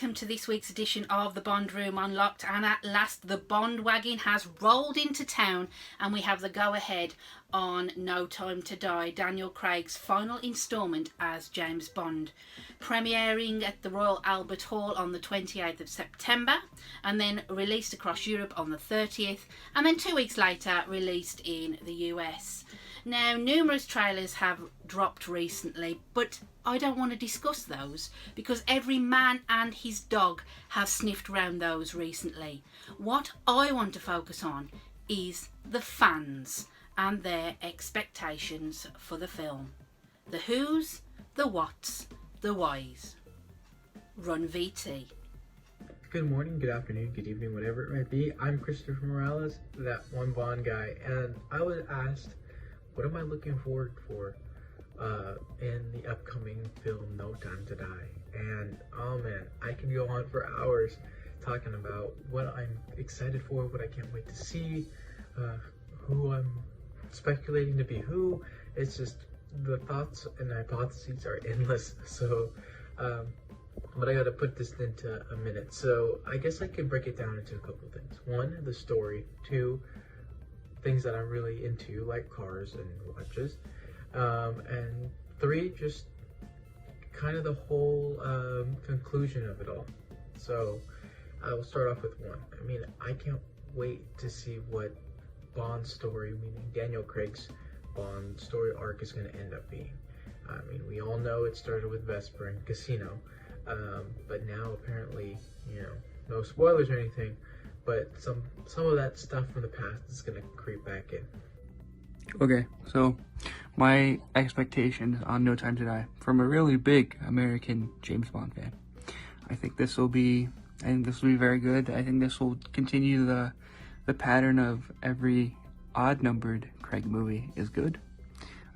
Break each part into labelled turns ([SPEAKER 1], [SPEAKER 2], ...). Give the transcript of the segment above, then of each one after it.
[SPEAKER 1] welcome to this week's edition of the Bond Room Unlocked, and at last the Bond wagon has rolled into town and we have the go-ahead on No Time to Die, Daniel Craig's final instalment as James Bond, premiering at the Royal Albert Hall on the 28th of September and then released across Europe on the 30th, and then 2 weeks later released in the US. Now, numerous trailers have dropped recently, but I don't want to discuss those because every man and his dog have sniffed round those recently. What I want to focus on is the fans and their expectations for the film. The who's, the what's, the why's. Run VT.
[SPEAKER 2] Good morning, good afternoon, good evening, whatever it might be. I'm Christopher Morales, that one Bond guy, and I was asked, what am I looking forward for in the upcoming film No Time to Die? And oh man, I can go on for hours talking about what I'm excited for, what I can't wait to see, who I'm speculating to be who. It's just the thoughts and hypotheses are endless. So, but I gotta put this into a minute. So I guess I could break it down into a couple things. One, the story. Two, things that I'm really into, like cars and watches. And three, just kind of the whole conclusion of it all. So I will start off with one. I mean, I can't wait to see what Bond's story, meaning Daniel Craig's Bond story arc, is going to end up being. I mean, we all know it started with Vesper and Casino, but now apparently, no spoilers or anything, but some of that stuff from the past is going to creep back in.
[SPEAKER 3] Okay, so my expectations on No Time to Die from a really big American James Bond fan. I think this will be very good. I think this will continue the pattern of every odd-numbered Craig movie is good.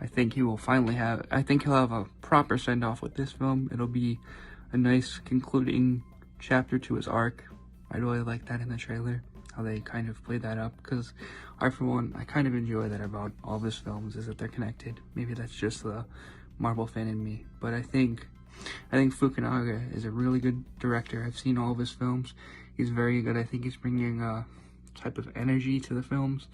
[SPEAKER 3] I think he'll have a proper send-off with this film. It'll be a nice concluding chapter to his arc. I really like that in the trailer, how they kind of played that up, because I kind of enjoy that about all of his films, is that they're connected. Maybe that's just the Marvel fan in me, but I think Fukunaga is a really good director. I've seen all of his films. He's very good. I think he's bringing a type of energy to the films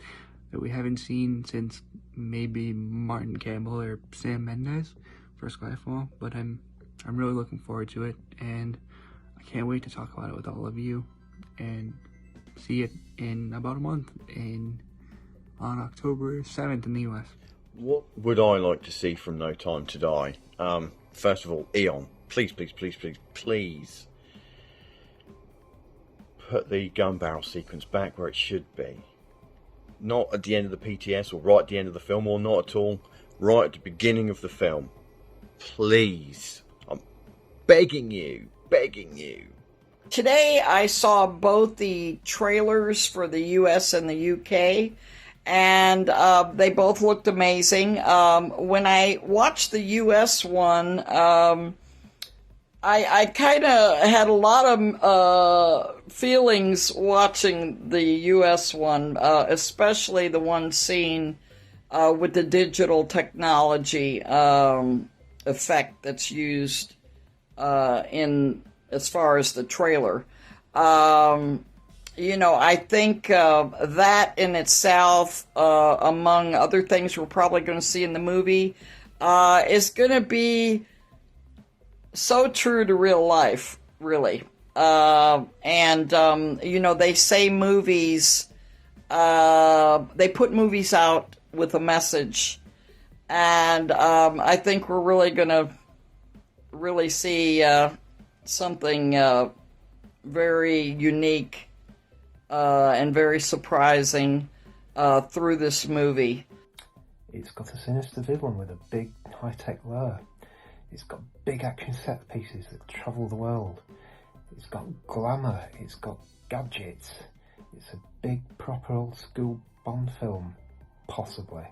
[SPEAKER 3] that we haven't seen since maybe Martin Campbell or Sam Mendes for Skyfall, but I'm really looking forward to it, and I can't wait to talk about it with all of you and see it in about a month on October 7th in the US.
[SPEAKER 4] What would I like to see from No Time to Die? First of all, EON, please put the gun barrel sequence back where it should be. Not at the end of the PTS or right at the end of the film, or not at all, right at the beginning of the film. Please. I'm begging you.
[SPEAKER 5] Today I saw both the trailers for the US and the UK, and they both looked amazing. When I watched the US one, I kind of had a lot of feelings watching the US one, especially the one scene with the digital technology effect that's used in as far as the trailer. I think that in itself, among other things we're probably going to see in the movie, is going to be so true to real life, really. They say movies, they put movies out with a message, and I think we're really going to see something very unique and very surprising through this movie.
[SPEAKER 6] It's got a sinister villain with a big high-tech lair. It's got big action set pieces that travel the world. It's got glamour. It's got gadgets. It's a big, proper old-school Bond film, possibly.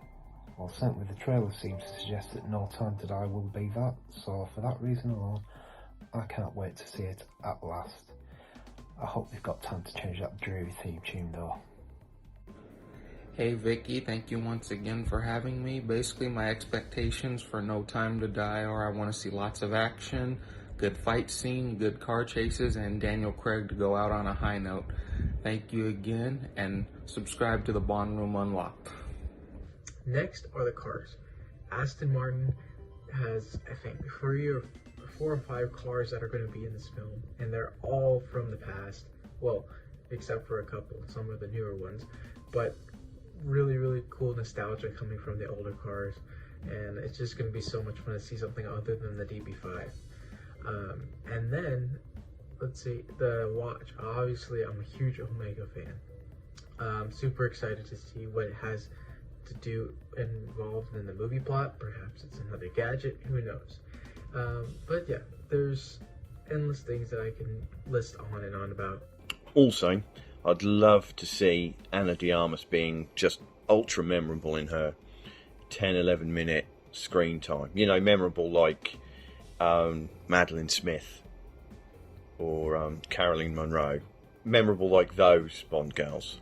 [SPEAKER 6] Well, certainly the trailer seems to suggest that No Time to Die will be that, so for that reason alone, I can't wait to see it at last. I hope they've got time to change that dreary theme tune though.
[SPEAKER 3] Hey Vicky, thank you once again for having me. Basically my expectations for No Time to Die are I want to see lots of action, good fight scene, good car chases, and Daniel Craig to go out on a high note. Thank you again, and subscribe to the Bond Room Unlocked.
[SPEAKER 2] Next are the cars. Aston Martin has, I think, 4 or 5 cars that are going to be in this film, and they're all from the past. Well, except for a couple, some of the newer ones, but really, really cool nostalgia coming from the older cars, and it's just going to be so much fun to see something other than the DB5. And then, let's see, the watch. Obviously, I'm a huge Omega fan. I'm super excited to see what it has to do involved in the movie plot. Perhaps it's another gadget, who knows. But yeah, there's endless things that I can list on and on about.
[SPEAKER 4] Also, I'd love to see Ana de Armas being just ultra memorable in her 10-11 minute screen time. You know, memorable like Madeline Smith or Caroline Munro. Memorable like those Bond girls.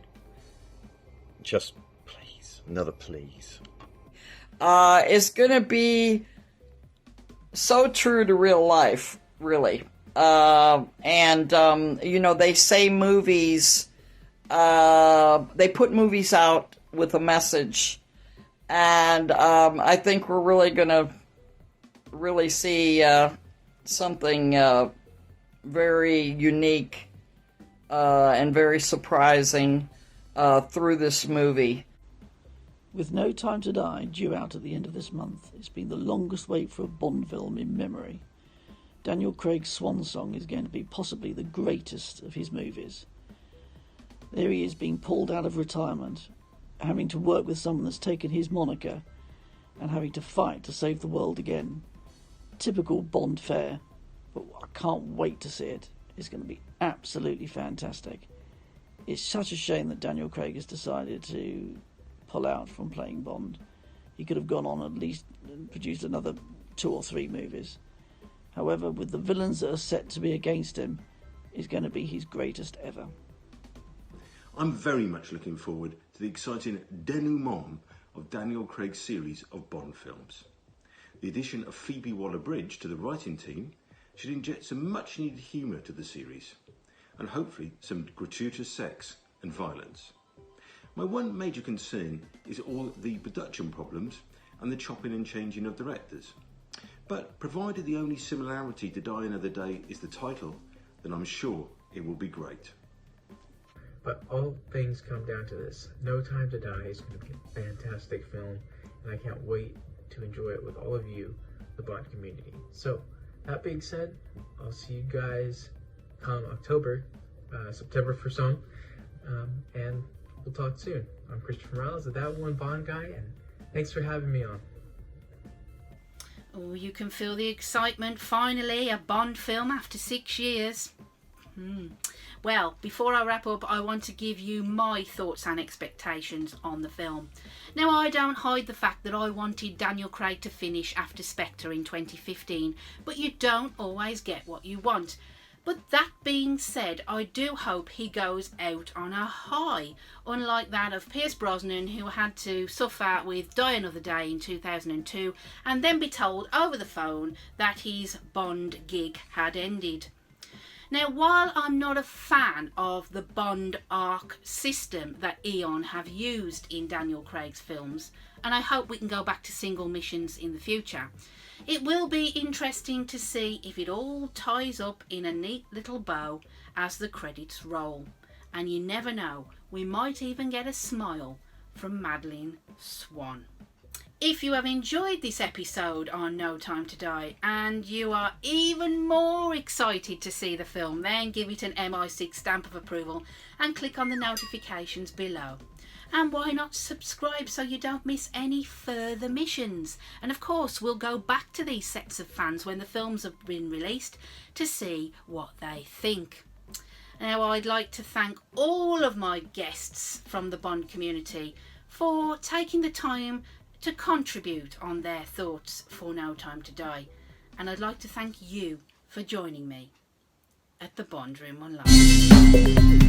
[SPEAKER 4] Just please, another please.
[SPEAKER 5] It's going to be so true to real life, really. You know, they say movies, they put movies out with a message, and I think we're really going to really see something very unique and very surprising through this movie.
[SPEAKER 7] With No Time to Die due out at the end of this month, it's been the longest wait for a Bond film in memory. Daniel Craig's swan song is going to be possibly the greatest of his movies. There he is, being pulled out of retirement, having to work with someone that's taken his moniker, and having to fight to save the world again. Typical Bond fare, but I can't wait to see it. It's going to be absolutely fantastic. It's such a shame that Daniel Craig has decided to pull out from playing Bond. He could have gone on at least and produced another 2 or 3 movies. However, with the villains that are set to be against him, it's going to be his greatest ever.
[SPEAKER 8] I'm very much looking forward to the exciting denouement of Daniel Craig's series of Bond films. The addition of Phoebe Waller-Bridge to the writing team should inject some much needed humour to the series, and hopefully some gratuitous sex and violence. My one major concern is all the production problems and the chopping and changing of directors. But provided the only similarity to Die Another Day is the title, then I'm sure it will be great.
[SPEAKER 2] But all things come down to this. No Time to Die is going to be a fantastic film, and I can't wait to enjoy it with all of you, the Bond community. So, that being said, I'll see you guys come October, September for some, and we'll talk soon. I'm Christopher Morales, the That One Bond Guy, and thanks for having me on.
[SPEAKER 1] Oh, you can feel the excitement. Finally, a Bond film after 6 years. Well, before I wrap up, I want to give you my thoughts and expectations on the film. Now, I don't hide the fact that I wanted Daniel Craig to finish after Spectre in 2015, but you don't always get what you want. But that being said, I do hope he goes out on a high, unlike that of Pierce Brosnan, who had to suffer with Die Another Day in 2002 and then be told over the phone that his Bond gig had ended. Now, while I'm not a fan of the Bond arc system that EON have used in Daniel Craig's films, and I hope we can go back to single missions in the future, it will be interesting to see if it all ties up in a neat little bow as the credits roll. And you never know, we might even get a smile from Madeleine Swann. If you have enjoyed this episode on No Time to Die and you are even more excited to see the film, then give it an MI6 stamp of approval and click on the notifications below. And why not subscribe so you don't miss any further missions? And of course, we'll go back to these sets of fans when the films have been released to see what they think. Now, I'd like to thank all of my guests from the Bond community for taking the time to contribute on their thoughts for No Time to Die. And I'd like to thank you for joining me at the Bond Room Online.